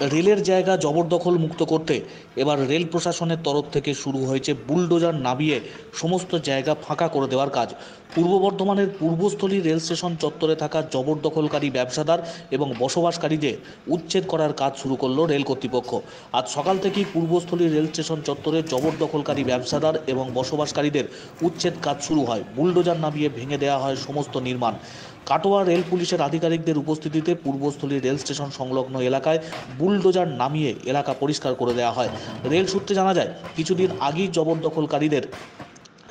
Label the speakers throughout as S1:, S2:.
S1: রেলের জায়গা জবরদখল মুক্ত করতে এবার রেল প্রশাসনের তরফ থেকে শুরু হয়েছে বুলডোজার নামিয়ে সমস্ত জায়গা ফাঁকা করে দেওয়ার কাজ। পূর্ব বর্ধমানের পূর্বস্থলী রেল স্টেশন চত্বরে থাকা জবরদখলকারী ব্যবসাদার এবং বসবাসকারীদের উচ্ছেদ করার কাজ শুরু করল রেল কর্তৃপক্ষ। আজ সকাল থেকেই পূর্বস্থলী রেল স্টেশন চত্বরে জবরদখলকারী ব্যবসাদার এবং বসবাসকারীদের উচ্ছেদ কাজ শুরু হয়। বুলডোজার নামিয়ে ভেঙে দেওয়া হয় সমস্ত নির্মাণ। কাটোয়া রেল পুলিশের আধিকারিকদের উপস্থিতিতে পূর্বস্থলী রেল স্টেশন সংলগ্ন এলাকায় বুলডোজার নামিয়ে এলাকা পরিষ্কার করে দেওয়া হয়। রেল সূত্রে জানা যায়, কিছুদিন আগেই জবরদখলকারীদের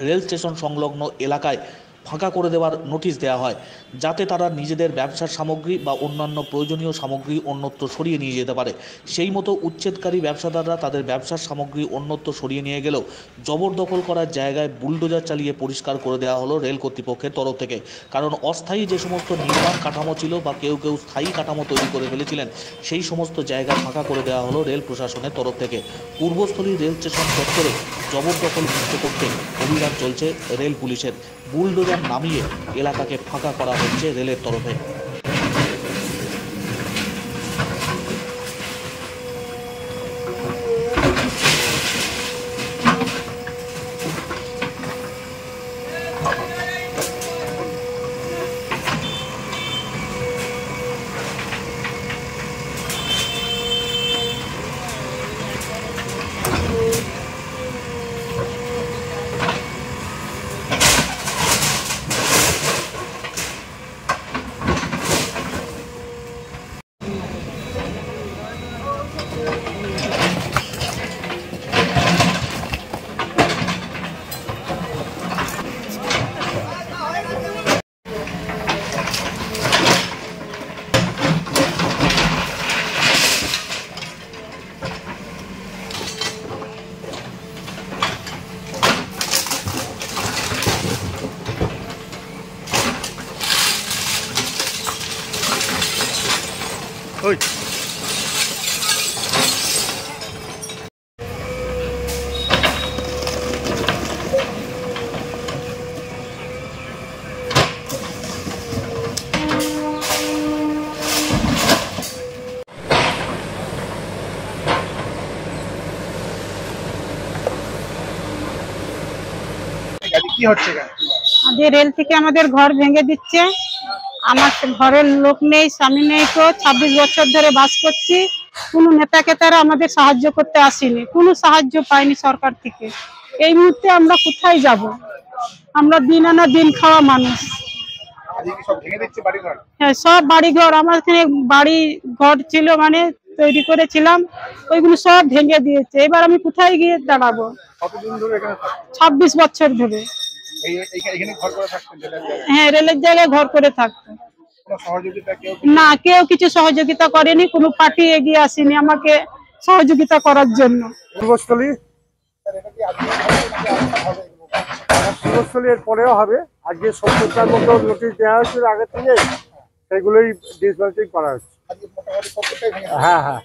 S1: রেল স্টেশন সংলগ্ন এলাকায় ফাঁকা করে দেওয়ার নোটিশ দেওয়া হয়, যাতে তারা নিজেদের ব্যবসার সামগ্রী বা অন্যান্য প্রয়োজনীয় সামগ্রী অন্যত্র সরিয়ে নিয়ে যেতে পারে। সেই মতো উচ্ছেদকারী ব্যবসাদাররা তাদের ব্যবসার সামগ্রী অন্যত্র সরিয়ে নিয়ে গেলেও জবরদখল করার জায়গায় বুলডোজার চালিয়ে পরিষ্কার করে দেওয়া হলো রেল কর্তৃপক্ষের তরফ থেকে। কারণ অস্থায়ী যে সমস্ত নির্মাণ কাঠামো ছিল বা কেউ কেউ স্থায়ী কাঠামো তৈরি করে ফেলেছিলেন, সেই সমস্ত জায়গা ফাঁকা করে দেওয়া হলো রেল প্রশাসনের তরফ থেকে। পূর্বস্থলী রেল স্টেশন চত্বরে জবরদখল মুক্ত করতে অভিযান চলছে রেল পুলিশের। বুলডোজার নামিয়ে এলাকাকে ফাঁকা করা হচ্ছে রেলের তরফে।
S2: ওই কি হচ্ছে?
S3: আজকে রেল থেকে আমাদের ঘর ভেঙে দিচ্ছে। আমার ঘরের লোক নেই, স্বামী নেই, তো 26 বছর ধরে বাস করছি। কোনো নেতাকে তারা আমাদের সাহায্য করতে আসেনি, কোনো সাহায্য পাইনি সরকার থেকে। এই মুহূর্তে আমরা কোথায় যাব? আমরা দিন আনা দিন খাওয়া মানুষ। হ্যাঁ, সব বাড়িঘর, আমার এখানে বাড়ি ঘর ছিল, মানে তৈরি করেছিলাম, ওইগুলো সব ভেঙে দিয়েছে। এবার আমি কোথায় গিয়ে দাঁড়াবো? 26 বছর ধরে। হ্যাঁ, রেলের জায়গায় ঘর করে থাকতো। না, কেউ কিছু সহযোগিতা করেনি, কোনো পার্টি এগিয়ে আসেনি আমাকে সহযোগিতা করার জন্য।
S2: পূর্বস্থলীর পরেও হবে। আজকে 70টার মতো নোটিশ দেওয়া হয়েছিল আগে থেকে, সেগুলোই ডিসমেন্টলিং করা হচ্ছে। হ্যাঁ হ্যাঁ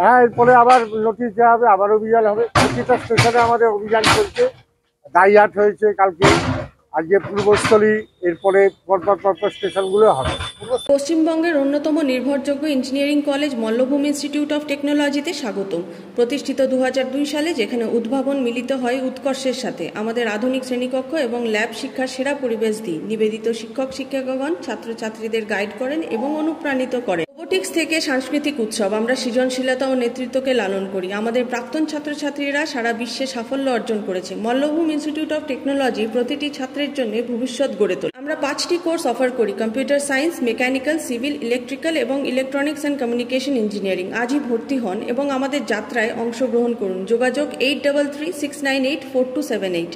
S2: হ্যাঁ, এরপরে আবার নোটিশ দেওয়া হবে, আবার অভিযান হবে। প্রতিটা স্টেশনে আমাদের অভিযান চলছে। দাইহাট হয়েছে কালকে, আজকে পূর্বস্থলী, এরপরে পরপর স্টেশনগুলো হবে।
S4: পশ্চিমবঙ্গের অন্যতম নির্ভরযোগ্য engineering college Mallabhumi institute of টেকনোলজিতে স্বাগতম। প্রতিষ্ঠিত 2002 সালে, যেখানে উদ্ভাবন মিলিত হয় উৎকর্ষের সাথে। আমাদের আধুনিক শ্রেণীকক্ষ এবং ল্যাব শিক্ষার সেরা পরিবেশ দিই। নিবেদিত শিক্ষক শিক্ষিকাগণ ছাত্রছাত্রীদের গাইড করেন এবং অনুপ্রাণিত করেন। রোবোটিক্স থেকে সাংস্কৃতিক উৎসব, আমরা সৃজনশীলতা ও নেতৃত্বকে লালন করি। আমাদের প্রাক্তন ছাত্রছাত্রীরা সারা বিশ্বে সাফল্য অর্জন করেছে। মল্লভূমি ইনস্টিটিউট অফ টেকনোলজি প্রতিটি ছাত্রের জন্য ভবিষ্যৎ গড়ে তোলে। আমরা 5টি কোর্স অফার করি: computer science, mechanical, civil, electrical এবং ইলেকট্রনিক্স অ্যান্ড কমিউনিকেশন ইঞ্জিনিয়ারিং। আজই ভর্তি হন এবং আমাদের যাত্রায় অংশগ্রহণ করুন। যোগাযোগ 8336984278।